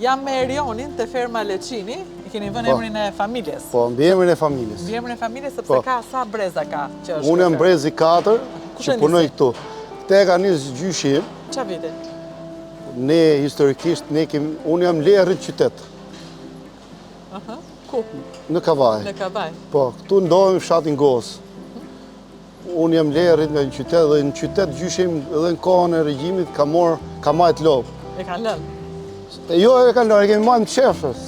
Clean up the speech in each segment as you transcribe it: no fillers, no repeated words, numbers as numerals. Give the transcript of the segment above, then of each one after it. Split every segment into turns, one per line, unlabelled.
Jam me Erionin të ferma Leçini, i keni vënë emrin e familjes.
Po, mbi emrin e familjes.
Mbi emrin e familjes sepse ka sa breza ka që është.
Unë jam brezi 4 që punoj këtu. Te ka nisë gjyshim.
Qa viti?
Ne historikisht, unë jam lerrit qytet.
Ku?
Në Kavaj.
Në Kavaj.
Po, këtu ndohemi fshatin Gos. Unë jam lerrit nga një qytet dhe në qytet gjyshim edhe në kohën e regjimit ka majt lopë.
E kanë lënë?
Jo, e kanë lënë, e kemi majtë në qefës.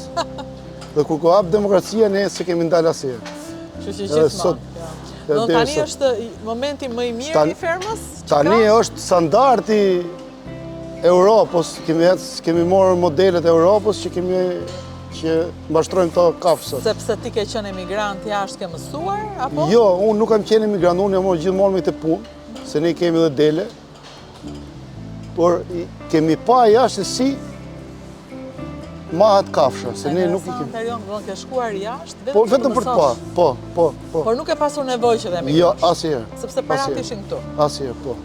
Dhe kur ko hapë demokracia, ne se kemi ndalë asirë.
Që që gjithmonë. Do tani është momenti më i mirë i fermës?
Tani është standardi Europës, kemi morë modelet e Europës që mbashtrojmë të kafsët.
Sepse ti ke qenë emigrant jashtë ke mësuar, apo?
Jo, unë nuk kam qenë emigrant, unë jam gjithmonë me të punë, se ne kemi dhe dele. Por kemi pa jashtë si mahet kafsha, se ne nuk i kemi.
Erion, do në ke shkuar jashtë,
Po, vetëm për të pa, po.
Por nuk e pasur nevoj që dhe emigrosh?
Jo, asnjëherë.
Sepse parat ishin këtu?
Asnjëherë, po.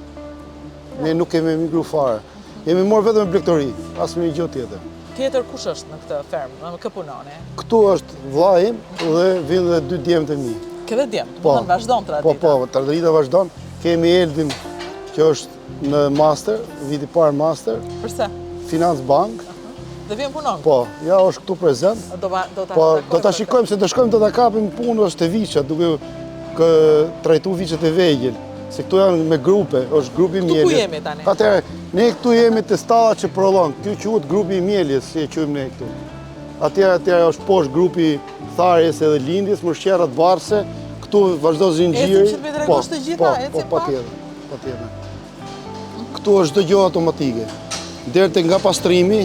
Ne nuk kemi emigru fare. Jemi morë vetëm e blegtori, asë me një gjë tjetër.
Tjetër kush është në këtë fermë, në kë punoni?
Këtu është vllai im dhe vinë dhe 2 djemtë e mi.
Ke dhe djemë, të vazhdon tradita?
Po, tradita vazhdon. Kemi Eldin që është në master, viti parë master.
Përse?
Finance Bank.
Dhe vjen punon?
Po, ja është këtu prezent. Do ta shikojmë se do shkojmë do ta kapim punë është te Viça, duke trajtu Viçët e vegjël. Se këtu janë me grupe, është grupi Mjeljes.
Këtu ku jemi tani?
Atëherë, ne këtu jemi te stalla që prolon. Ky quhet grupi Mjeljes, si e quajmë ne këtu. Atëherë është poshtë grupi Tharjes edhe Lindjes, Mërshqerrat Varse. Këtu vazhdo zinxhiri.
Ecim që të tregosh të gjitha, ecim pa?
Patjetër. Këtu është çdo gjë automatike. Deri te nga pastrimi,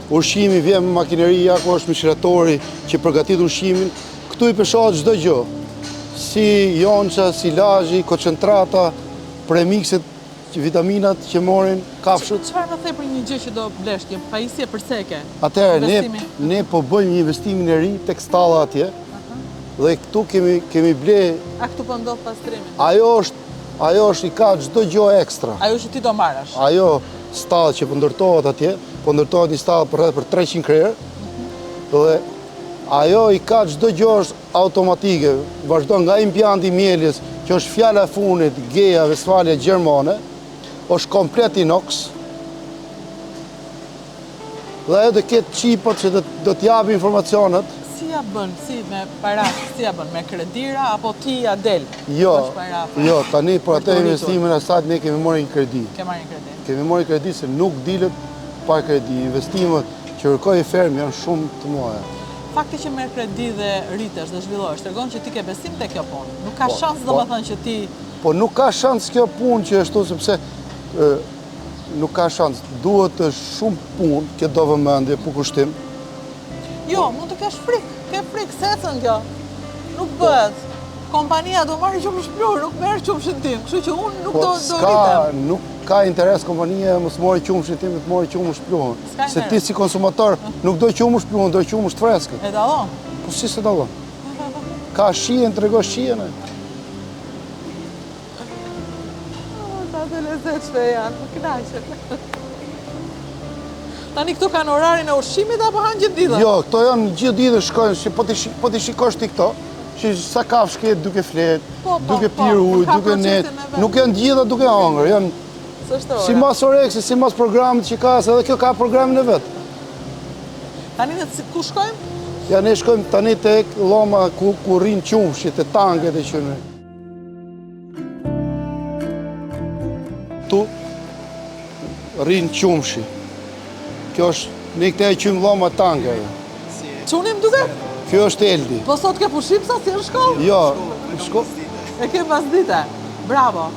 ushqimi vjen me makineri, ku është mishratori që përgatit ushqimin. Këtu i peshohet çdo gjë. Si jonça, silazhi, koncentrata, premikset, vitaminat që morin kafshët.
Çfarë më the për një gjë që do blesh ti? Pajisje përse ke?
Atëherë ne po bëjmë një investimin e ri tek stalla atje. Dhe këtu kemi ble.
A këtu po ndodh pastrimi?
Ajo është i ka çdo gjë ekstra.
Ajo që ti do marrësh.
Ajo stall që po ndërtohet atje, po ndërtohet një stall për 300 krerë. Dhe ajo i ka çdo gjë është automatike, vazhdon nga impianti Mjeljes, që është fjala e fundit, Geja, Westfalia, Gjermane, është komplet inox. Dhe ajo do ketë qipat që do t'japë informacionet.
Si ja bën, si me para, si ja bën, me kredira, apo ti ja del?
Jo, tani për atë investimin e saj ne kemi marrë një kredi.
Ke marrë një kredi?
Kemi marrë një kredi se nuk dilet pa kredi. Investimet që kërkoj ferm janë shumë të mëdha.
Fakti që merr kredi dhe rritesh dhe zhvillohesh, tregon që ti ke besim te kjo punë. Nuk ka shans domethënë që ti...
Po nuk ka shans kjo punë që ashtu sepse nuk ka shans. Duhet shumë punë, që do vëmendje, për kushtim.
Jo, mund të kesh frikë. Ke frikë, secën kjo. Nuk bëhet. Kompania do marrë qumë shplur, nuk merr qumshin tim. Kështu që unë nuk do rritem.
Nuk ka interes kompania mos mori qumshin tim, të mori qumë shplur. Se ti si konsumator nuk do qumë shplur, do qumë freskët.
E dallon?
Po si se dallon? Ka shijen, tregosh shijen.
Ta të lezetshme janë, më kënaqen. Tani këtu kanë orarin e ushqimit apo hanë gjithë ditën?
Jo, këto janë gjithë ditën shkojnë, po ti shikosh ti këto, që sa kafshë ketë duke flet, duke pirë ujë, duke net, nuk janë gjitha duke hangër, janë si mas Oreksi, si mas programit që ka, se edhe kjo ka programin e vetë.
Tani ne ku shkojmë?
Ja, ne shkojmë tani tek lloma ku rrinë qumshit, e tanget e qënë. Tu rrinë qumshi. Kjo është, ne këte e qymë lloma tangeve.
Qunim duke?
Kjo është Eldi.
Po sot ke pushim sa si në shkollë?
Jo, në shkollë.
E ke pas dite? Bravo.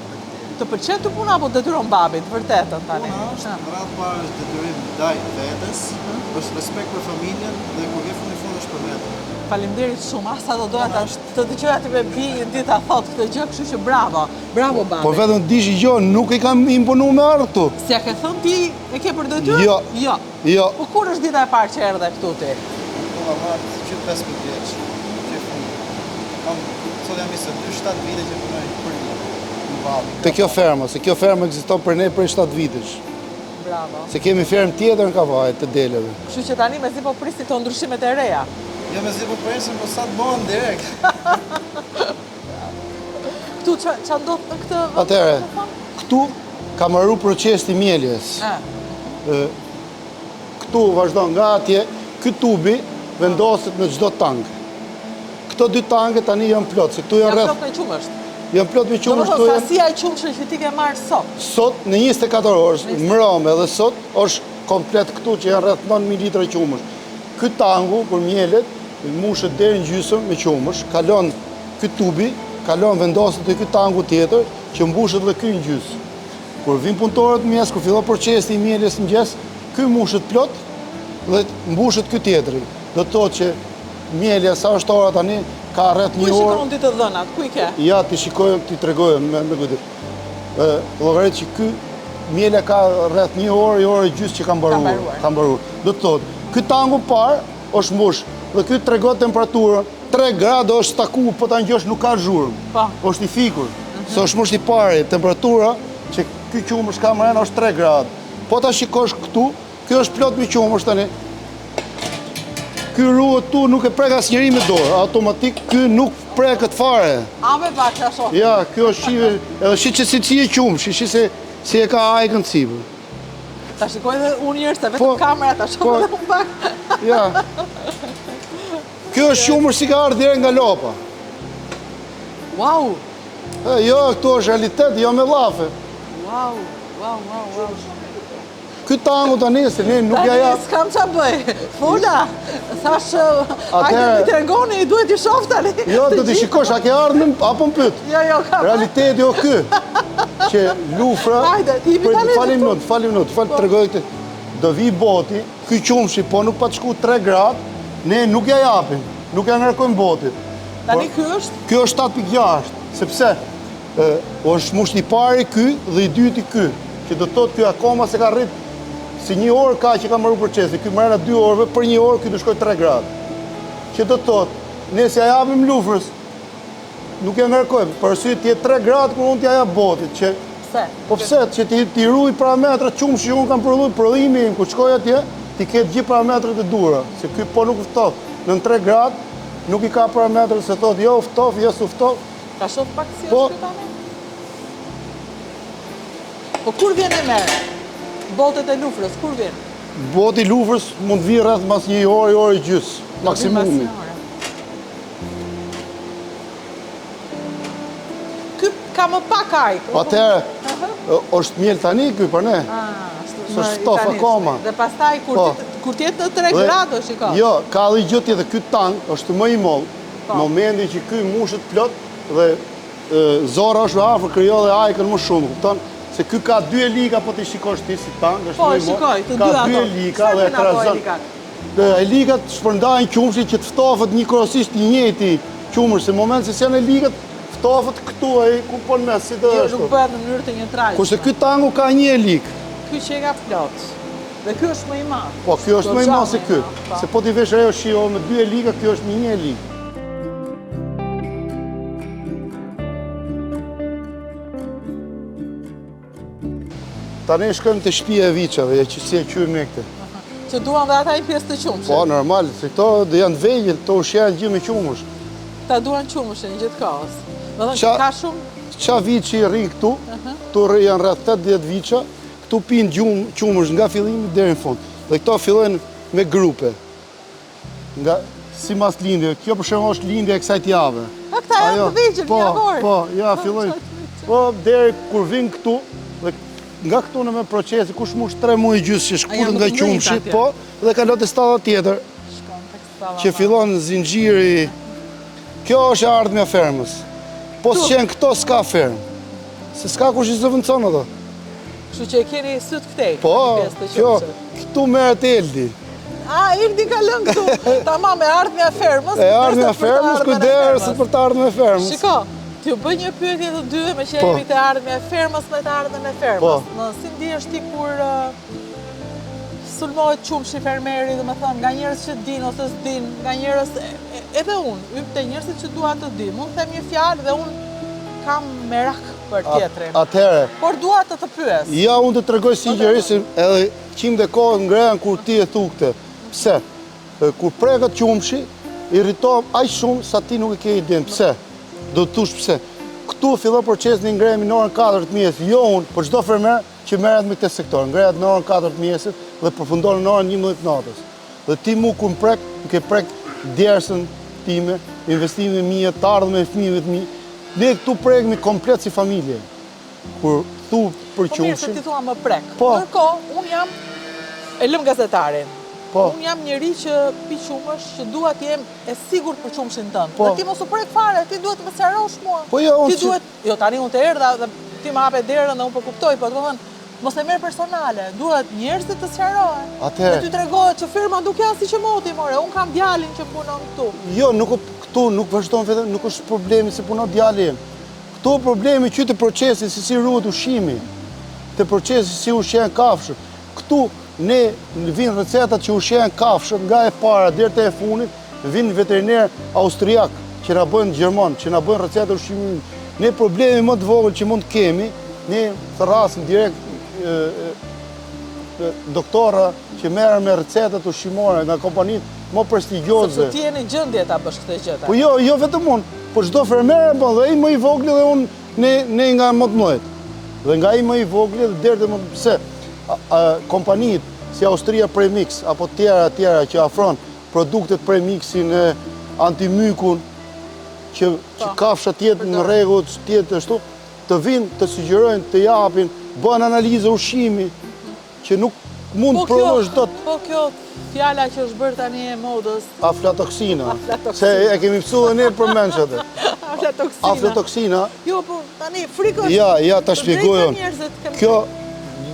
Të pëlqen të puna apo detyron babit, vërtetën tani?
Puna është, në radhë parë është detyrim ndaj vetes, është respekt për familjen dhe kur vjen fundi fund është për veten.
Faleminderit shumë, asa do doja të dëgjoja ti me bijin dita thot këtë gjë, kështu që bravo. Bravo babi.
Po vetëm dish gjë, nuk i kam imponuar me ardh këtu.
Si ja ke thënë ti, e ke për detyrë?
Jo. Jo.
Po kur është dita e parë që erdhe këtu ti?
Po marrë që 15 vjeç. Sot jam 27 vite që punoj për një.
Te kjo fermë, se kjo fermë ekziston për ne për 7 vitesh.
Bravo.
Se kemi ferm tjetër në Kavaj të deleve.
Kështu që tani mezi po prisni këto ndryshimet e reja.
Jo me zi po presim, po sa të bëhen direkt.
Këtu që ndodh në këtë vend?
Atëherë, këtu ka marru proces i mjeljes. Këtu vazhdon nga atje, ky tubi vendoset në çdo tang. Këto dy tange tani janë plot, se këtu janë
Ja
rreth.
plot me qumësht.
Janë plot me qumësht,
Domethënë
këtu janë.
sasia e qumshit që ti ke marrë sot.
Sot në 24 orë, mbrëmë edhe sot është komplet këtu që janë rreth 9000 litra qumësh. Ky tangu për mjelet mushet deri në gjysmë me qumësh, kalon ky tubi, kalon vendoset te ky tangu tjetër që mbushet edhe ky në gjysmë. Kur vin punëtorët mes, kur fillon procesi i mjeljes mëngjes, ky mushet plot dhe mbushet ky tjetri. Do të thotë që mjelja sa është ora tani ka rreth
Ku
një
i
orë.
shikon ti të dhënat? Ku i ke?
Ja, ti shikoj, ti tregoj me kujtë. Llogarit që ky mjela ka rreth një orë e gjysmë që ka mbaruar. Ka mbaruar. Do të thotë, ky tangu parë është mbush dhe ky tregon temperaturën 3 gradë është taku, po ta ngjosh nuk ka zhurmë.
Po.
Është i fikur. Se është mbush i parë, temperatura që ky qumësh ka mërën është 3 gradë. Po ta shikosh këtu, ky është plot me qumësh tani. Ky ruhet tu nuk e prek asnjëri me dorë, automatik ky nuk preket fare.
A me pak ta shoh.
Ja, kjo është shive, edhe shi që si e qumë, shi se si e ka ajkën sipër.
Ta shikoj dhe unë njërë se
Po,
vetëm kamera ta shoh
po.
edhe unë pak.
Ja. Kjo është qumër si ka ardhur direkt nga lopa.
Wow,
Jo, këtu është realitet, jo me llafe.
wow.
Ky tangu tani se ne nuk ja
Tani
jap.
s'kam qa bëj. Fola, thash, hajde
Atëherë-
mi tregoni, i duhet i shoh tani.
Jo, do t'i shikosh, a ke ardhur apo më pyet?
Jo, kam.
Realiteti o ky. Që lufra.
Hajde, ti jemi tani
Falim
këtu.
minut, falim minut, tregoj këtë. Do vi boti, ky qumshi, po nuk pa të shku 3 gradë, ne nuk ja japim, nuk ja ngarkojmë botit.
Tani ky është?
Kjo është 7.6, sepse është musht i pari ky dhe i dyti ky, që do të thotë ky akoma se ka rrit si një orë ka që ka marru procesi, ky mrena 2 orëve, për një orë ky do shkoj 3 gradë. Që do të thotë, ne si ja japim lufrës, nuk ja ngarkojmë, për arsye të jetë 3 gradë kur unë t'ja jap botit, që
Pse?
po pse, që ti ruaj parametrat qumshi që unë kam prodhuar, prodhimi im, kur shkoj atje, ti ketë gjithë parametrat e duhura, se ky po nuk uftof. Në 3 gradë nuk i ka parametrat se thotë jo uftof, jo s'uftof.
Ka shoh pak si
Po.
është ky tani? Po kur vjen e merë? Botet e lufrës, kur vjen?
Boti lufrës mund vi rreth mas një orë e gjysmë, maksimumi.
Ky ka më pak ajk.
Atëherë, është miel tani ky për ne. S'është ftof akoma.
Dhe pastaj
Po.
kur t'jetë në 3 gradë, shiko.
Jo, ka edhe gjë tjetër, ky tang është më i moll.
Po.
Momenti që ky mushet plot dhe zora është afër krijo dhe ajkën më shumë, kupton? Se ky ka 2 elika, po ti shikosh ti si tang, është
Po,
më i moll.
shikoj, të
Ka
dy
2
ato.
elika
Çfarë
dhe
bën ato
trazon.
elikat?
Dhe elikat shpërndajnë qumshi që të ftofet një korosisht i njëjti qumësh, se në moment se janë elikat, ftofet këtu ai ku po në mes, si do
Jo,
është.
nuk bëhet në mënyrë të njëtrajtshme.
Kurse ky tangu ka një elik.
Ky që e ka plot. Dhe ky është më i madh.
Po, ky është më i madh se ky. Se po ti vesh ajo shio me 2 elika, ky është me 1 elik. Tani shkojmë te shtëpia e Viçave, ja që si e quajmë ne këtë.
Që duan dhe ata i pjesë të qumshit.
Po, normal, se këto dhe janë të vegjël, këto ushqejnë gjithë me qumësh.
Ta duan qumëshin gjithë kohës. Do thënë
Qa-
që ka shumë.
Qa viçi rri këtu, këtu janë rreth 80 viça, këtu pinë qumësh nga fillimi deri në fund. Dhe këto fillojnë me grupe. Nga si mas lindje, kjo për shembull është lindja e kësaj jave.
A këta janë të vegjël,
po,
javor.
po, ja, fillojnë. Po, deri kur vin këtu, dhe nga këtu në me procesi, kush mush 3 muaj gjysmë që
janë
shkutën
më
nga
të mëdhenj
qumshi,
atje.
po, dhe kalon te stalla tjetër,
Shkon tek stalla.
që fillon zinxhiri. Kjo është e ardhmja e fermës. Po s'qen këto s'ka fermë. Se s'ka kush i zëvendëson ato.
Kështu që e keni syt këtej.
Po,
në pjesë të
kjo,
qumshit.
këtu merret Eldi.
A, Ildi ka lënë këtu. Tamam, e ardhmja e fermës.
E ardhmja e
kujdeset për të
fermës,
ardhmen e
kujdeset
fermës.
për të ardhmen e fermës.
Shiko, t'ju bëj një pyetje të dyve me që
Po.
jemi të ardhmja e fermës me të ardhmen e fermës.
Po.
Në si ndihesh ti kur sulmohet qumshi fermeri, dhe me thënë, nga njerëz që din ose s'din, nga njerëz, edhe unë, yp të njerëzit që dua të di. Mund të them një fjalë dhe unë kam merak për tjetrin.
Atëherë,
Por dua të pyes.
ja unë të tregoj sinqerisht edhe qim dhe kohë ngrehan kur ti e thukte. Pse? Kur preket qumshi, irritohem aq shumë sa ti nuk e ke idenë. Pse? Do të thush pse? Këtu fillon procesi i ngrehemi në orën 4 të mëngjesit. Jo unë, por çdo fermer që merret me këtë sektor, ngrehet në orën 4 të mëngjesit dhe përfundon në orën 11 të natës. Dhe ti mu kur më prek djersën time, investimin mia, të ardhmen e fëmijëve të mi. Ne këtu prekmi komplet si familje. Kur thu për
Po mirë, se
qumshin,
ti thua më prek.
Po.
Ndërkohë, unë jam e lëm gazetarin.
Po.
Unë jam njëri që pi qumësh, që dua të jem e sigurt për qumshin tënd.
Po.
Dhe ti mos u prek fare, ti duhet të më sqarosh mua.
Po jo, unë
Ti duhet, jo tani unë të erdha dhe ti më hape derën dhe unë po kuptoj, po domethënë mos e merr personale, duhet njerëzit të sqarohen.
Atëherë.
Dhe ty tregohet që firma duke as siç e moti, more, unë kam djalin që punon këtu.
jo, këtu nuk vazhdon vetëm, nuk është problemi se punon djali im. Këtu problemi që të procesi si ruhet ushqimi, të procesi si ushqen kafshët. Këtu ne vinë recetat që ushqen kafshët nga e para deri te e fundit, vinë veteriner austriak që na bën gjerman, që na bën recetat ushqimit. Ne problemi më të vogël që mund të kemi, ne thrasim direkt doktora që merren me recetat ushqimore nga kompanitë më prestigjioze.
Sepse ti je në gjendje ta bësh këtë gjë.
Po jo vetëm unë, po çdo fermer po dhe ai më i vogël dhe unë ne nga më të mëdhet. Dhe nga ai më i vogël deri te më pse kompanitë si Austria Premix apo tjera që afron produktet Premixin antimykun që kafshat jetë në rregull, jetë ashtu, të vinë të sugjerojnë, të japin, bën analizë ushqimi që nuk mund të provosh dot.
Po kjo fjala që është bërë tani e modës.
Aflatoksina.
Aflatoksina.
Se e kemi mësuar ne për mençat.
Aflatoksina.
Aflatoksina.
Jo, po tani frikë.
Ja ta shpjegoj. Kjo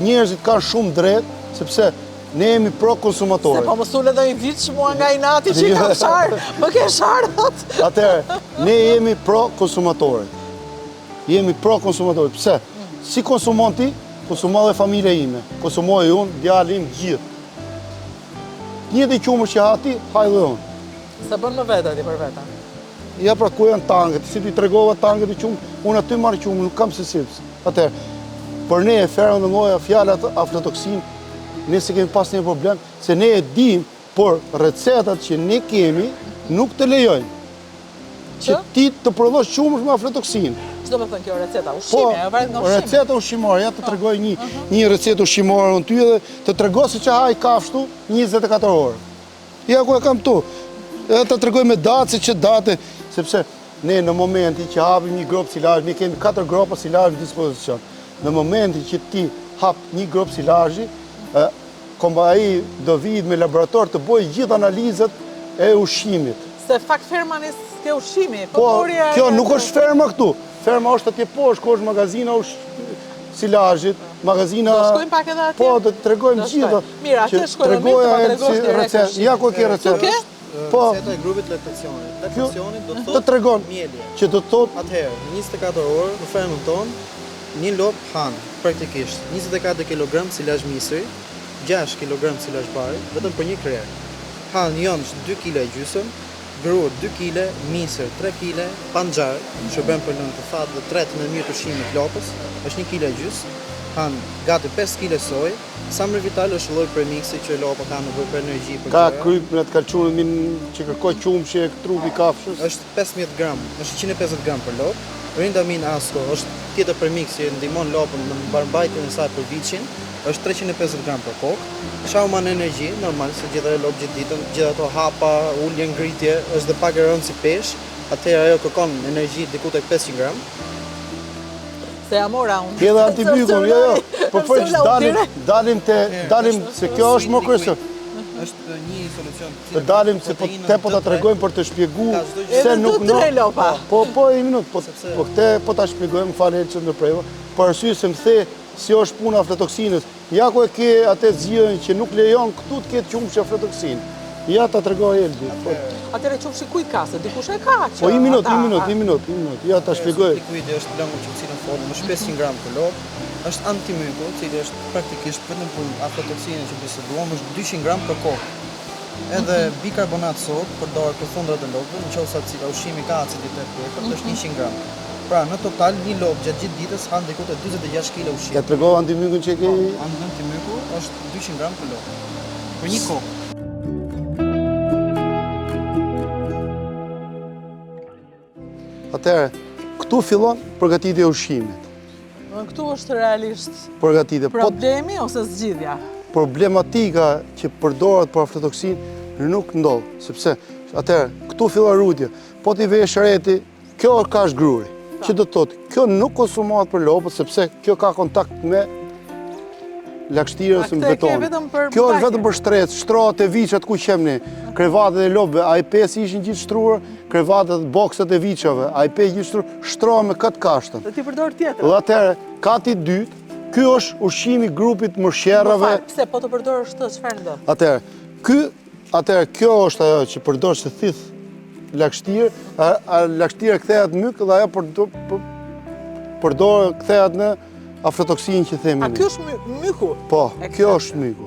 njerëzit kanë shumë drejt sepse ne jemi pro konsumatorë.
Se po më sule do i vitë mua nga i nati që i kam sharë, më ke sharë atë.
Atëherë, ne jemi pro konsumatorë. Jemi pro konsumatorë. Pse? Si konsumon ti, konsumon dhe familja ime. Konsumoj unë, djali im, gjithë. Një dhe qumër që hati, haj dhe unë.
Se bën më vetë ati për veta.
Ja pra ku janë tangët, si ti tregova tangët e qumë, unë aty marrë qumë, nuk kam se sips. Atëherë, për ne e ferën dhe moja fjallat aflatoksin, ne se kemi pas një problem, se ne e dim, por recetat që ne kemi nuk të lejojnë. Që ti të prodhosh qumësh me aflatoksin.
Çdo më thënë kjo receta ushqime, e varet nga
Po,
ushqimi.
receta ushqimore, ja të tregoj një recetë ushqimore unë ty edhe të tregoj se që haj kafshtu 24 orë. Ja ku e kam tu. Edhe të tregoj me datë se që date, sepse ne në momenti që hapim një grop silazh, ne kemi 4 gropa silazh në dispozicion. Në momenti që ti hap një grop silazhi, ai do vijë me laborator të bëjë gjithë analizat e ushqimit.
Se fakt ferma nis ke ushqimi.
Po, kjo nuk është ferma këtu. Ferma është atje poshtë, ku është magazina silazhit, magazina...
Do shkojmë pak edhe atje?
Po, do të tregojmë gjithë.
Mirë, atë shkojmë mirë, po tregosh direkt.
Ja ku ke recetë.
Ke?
Po,
Receta e grupit laktacionit. Laktacioni do të
të
thotë
tregon
mjeli.
që do të thotë
Atëherë, 24 orë në fermën tonë, një lop hanë, praktikisht 24 kg silazh misri, 6 kg silazh bari, vetëm për një krerë. Hanë jonë 2 kg e gjysëm, grua 2 kg, misër 3 kg, panxar, shërben për lënë të thatë dhe tretë në mirë të ushqimit lopës, është 1 kg e gjysë, hanë gati 5 kg soj, Samri Vital është lloj premiksi që lopa ka nevojë për energji për
ka
gjëra.
krypën të kalçunit që kërkoj qumshi e trupi kafshës.
Është 15 gram, është 150 gram për lopë. Rindamin Asko është tjetër premiks që ndihmon lopën në mbajtjen e saj për viçin, është 350 gram për kokë. Shauman energji, normal se gjithë lopë gjithë ditën, gjithë ato hapa, ulje, ngritje, është dhe pak e rëndë si peshë, atëherë ajo kërkon energji diku tek 500 gram.
Se ja mora unë.
Edhe antibikun, jo. Po që dalim se kjo është më kryesor.
Është një solucion.
Të dalim se po ta tregojmë për të shpjeguar se nuk
do të lopa.
Po një minutë, po këtë po ta shpjegojmë, falë që ndërpreva, për arsye se më the si është puna aflatoksinës. Ja ku e ke atë zgjidhjen që nuk lejon këtu të ketë qumshi aflatoksin. Ja ta tregoj Eldi.
Atëre qumshi kujt ka se dikush e ka që.
Po një minutë. Ja ta shpjegoj.
Likuidi është blangu që cilën formën, është 500 gram për lopë, është antimyku, cili është praktikisht vetëm për aflatoksinën që biseduam, është 200 gram për kokë. Edhe bikarbonat sod përdor për thundrat e lopëve, nëse ushqimi ka aciditet të është 100 gram. Pra, në total, një lop gjatë gjithë ditës han diku te 46 kg ushqim.
Ja tregova antimykun që ke
Antimyku është 200 gram për lop. Për një kokë.
Atëherë, këtu fillon përgatitja e ushqimit.
Këtu është realisht
Përgatitja.
problemi ose zgjidhja.
Problematika që përdoret për aflatoksin nuk ndodh, sepse atëherë këtu fillon rrutja. Po ti vesh reti, kjo ka zgruri. Që do të thotë, kjo nuk konsumohet për lopët sepse kjo ka kontakt me lagështirën ose me betonin. Kjo është vetëm për shtrecë, shtrohet e viçat ku qemni, krevatet e lopëve, ai pesë ishin gjithë shtruar, krevatet, bokset e viçave, ai pesë gjithë shtruar, shtrohen me këtë kashtën.
Dhe ti përdor tjetër.
Dhe atëherë, kati i dytë, ky është ushqimi i grupit mërshërave.
Pse po të përdorësh këtë, çfarë ndodh?
Atëherë, kjo është ajo që përdor se thith lagështirë, lagështira kthehet myk dhe ajo përdor kthehet në aflatoksinë që themi.
A ky është myku?
Po, kjo është myku.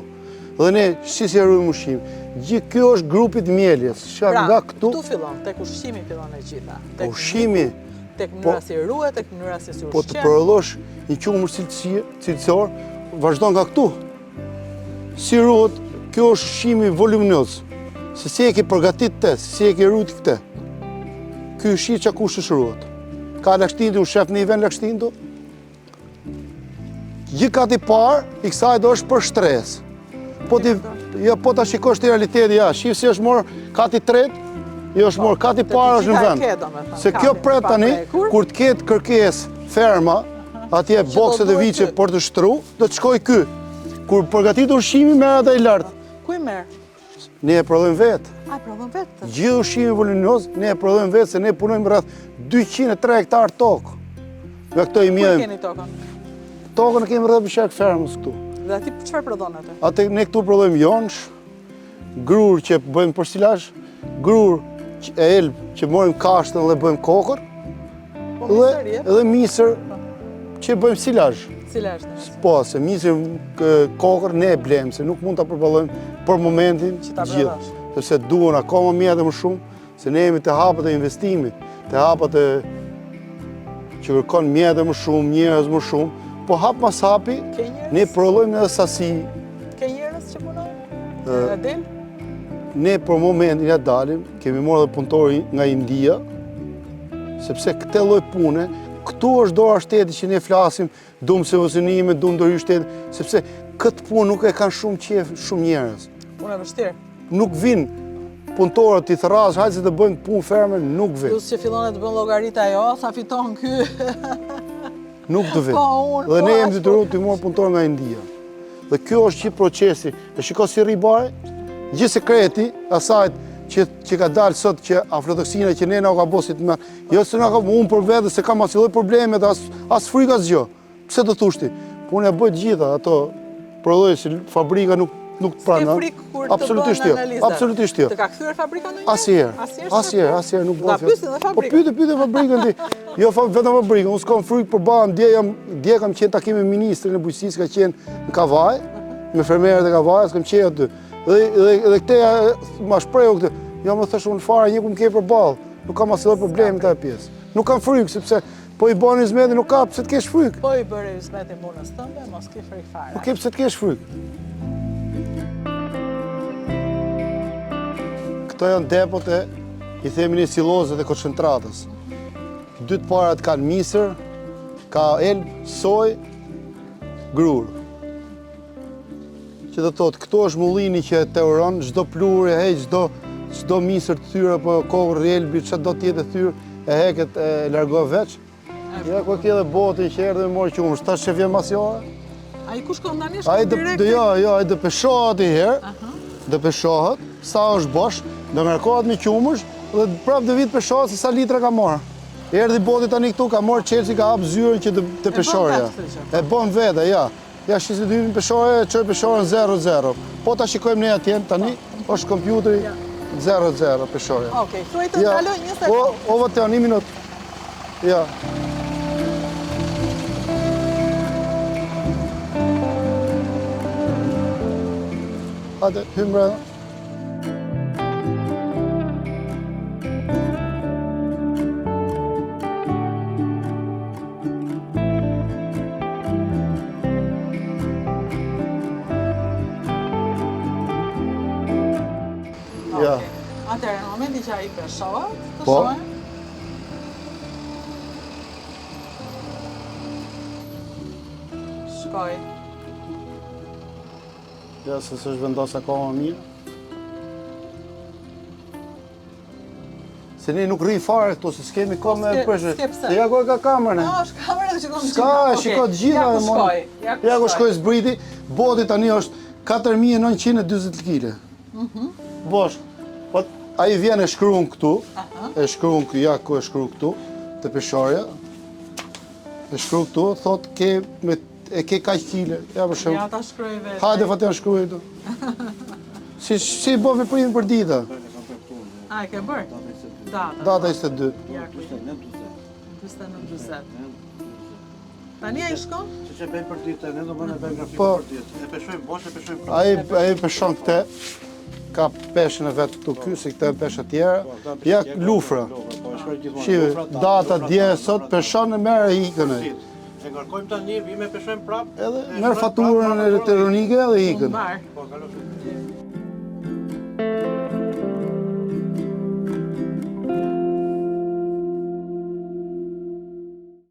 Dhe ne si rrujmë ushqim. Gjithë kjo është grupi i mieljes.
Pra,
nga këtu
fillon, tek ushqimi fillon e gjitha.
Ushqimi,
tek mënyra si ruhet, tek mënyra si ushqen.
po të përollosh një qumër cilësor, vazhdon nga këtu. Si ruhet, kjo është ushqimi voluminoz. Se si e ke përgatit të, si e ke rrujt këtë. Ky ushqim që kush është ruhet. Ka lagështindu, shef në i ven lagështindu. Gjithë kati parë, i kësaj do është për stres. Po ta shikosh të realiteti, ja, shif si është morë kati tret, jo është morë kati parë është në vend. Se kjo pret tani, kur të ketë kërkes ferma, atje bokset e viçe për të shtru, do të shkoj ky. Kur përgatit ushqimi, merr ata i lartë.
Ku i merr?
Ne e prodhojmë vetë.
A, prodhojmë vetë?
Gjithë ushqimi voluminoz, ne e prodhojmë vetë, se ne punojmë rreth 203 hektar tokë. Nga këto i mjedhim.
Ku keni tokën?
Tokën e kemi rreth për shek fermës këtu.
Dhe ati çfarë prodhon atë?
Atë ne këtu prodhojmë jonsh, grur që bëjmë për silazh, grur e elb që morim kashtën dhe bëjmë kokër, dhe misër që bëjmë silazh.
Silazh.
Po, se misër kokër ne e blejmë, se nuk mund ta përballojmë për momentin gjithë. Sepse duhen akoma mjete më shumë, se ne jemi të hapët e investimit, të hapët e që kërkon mjete më shumë, njerëz më shumë, po hap mas hapi, ne përballojmë edhe sasi.
Ke njerëz që punojnë? Del?
Ne për momentin ja dalim, kemi marrë edhe punëtori nga India, sepse këtë lloj pune, këtu është dora shtetit që ne flasim, duam subvencionime, duam dorë shtetit, sepse këtë punë nuk e kanë shumë qef shumë njerëz.
Punë e vështirë.
Nuk vinë punëtorët i thërras, hajde se të bëjnë punë ferme, nuk vinë.
Plus që fillon të bën llogaritë ajo, sa fiton ky.
Nuk të vinë. Dhe ne jemi detyruar të marrim punëtor nga India. Dhe kjo është që procesi. E shiko si rri bare, gjithë sekreti asajt që ka dalë sot që aflatoksina që ne na ka bosit me, jo se na ka unë për vetë se kam asnjë lloj probleme, as frikë asgjë. Pse do thoshti? Unë e bëj të gjitha ato prodhoj si fabrika nuk të pranon. Absolutisht jo. Absolutisht jo.
Të ka kthyer fabrika ndonjëherë?
Asnjëherë nuk bëj.
Pyet edhe fabrikën.
Po pyet fabrikën ti. Jo vetëm fabrikën, unë s'kam frikë për bam, dje kam qenë takim me ministrin e bujqësisë, ka qenë në Kavaj, me fermerët e Kavajës, kam qenë aty. Dhe këte ma shprehu këtë, jo më thësh unë fare një ku më ke për balë, nuk kam asnjë problemi këtë pjesë. Nuk kam frikë, sepse po i bani hizmetin nuk ka pse të kesh frikë.
Po i bëre hizmetin punës tënde, mos ke frikë fare.
Nuk ke pse të kesh frikë. Këto janë depot e, i themi një silozët e koncentratës. Dytë parat kanë misër, ka elb, soj, grur. Që do thotë, këto është mullini që e teoron, çdo plurë e heq, çdo misër të thyrë apo kokër elbi, çdo tjetër thyrë e heket e largon veç. Ja ku ke edhe botin që erdhi me morë qumësh, tash që vjen mas jore.
Ai kush ka ndani shkon direkt?
Jo, ai depeshohet një herë. Depeshohet, sa është bosh, do ngarkohet me qumësh dhe prapë do vit peshohet se sa litra ka marrë. Erdhi boti tani këtu, ka marrë Chelsea, ka hap zyrën që të peshorja. E bën vetë, ja. Ja shisi dy peshore, çoj peshorën 0-0. Po ta shikojmë ne atje tani, është kompjuteri 0-0 peshorja.
Okej, thuaj të kaloj një sekondë.
O vetë një minutë. Ja. Hajde, hym brenda.
Atëherë, në momentin që ai peshohet, të
Po.
shohim. Shkoj.
Ja, se s'është vendos akoma mirë. Se ne nuk rri fare këtu, se s'kemi kohë me përshë.
s'ke pse.
Se ja ku e ka kamerën.
Është kamera dhe shikon
S'ka, shiko të gjitha.
Ja ku
mo.
shkoj.
Ja ku shkoj zbriti, boti tani është 4940 kg. Bosh. Po ai vjen e shkruan këtu, e shkruan këtu, ja ku e shkruan këtu, te peshorja. E shkruan këtu, thot e ke kaq kile. Ja për shemb.
Ja ta shkroj vetë.
Hajde fatë shkruaj këtu. Si bo veprimin për dita.
A, e ke bërë? Data.
Data 22.
Ja ku. 29-20. Tani ai shkon?
Që bëj për ditë, ne do bëjmë grafikun
Po.
për ditë. E peshojmë bosh, e peshojmë prapë.
Ai peshon këtë, ka peshën e vetë këtu ky, si këtë peshë tjera. Ja lufra.
Po, shkoj gjithmonë.
Shive, data dje sot peshon e merr e ikën ai.
E ngarkojmë tani, vime peshojmë prapë.
Edhe merr faturën elektronike dhe ikën.
Mbar.
Po, kalo shumë.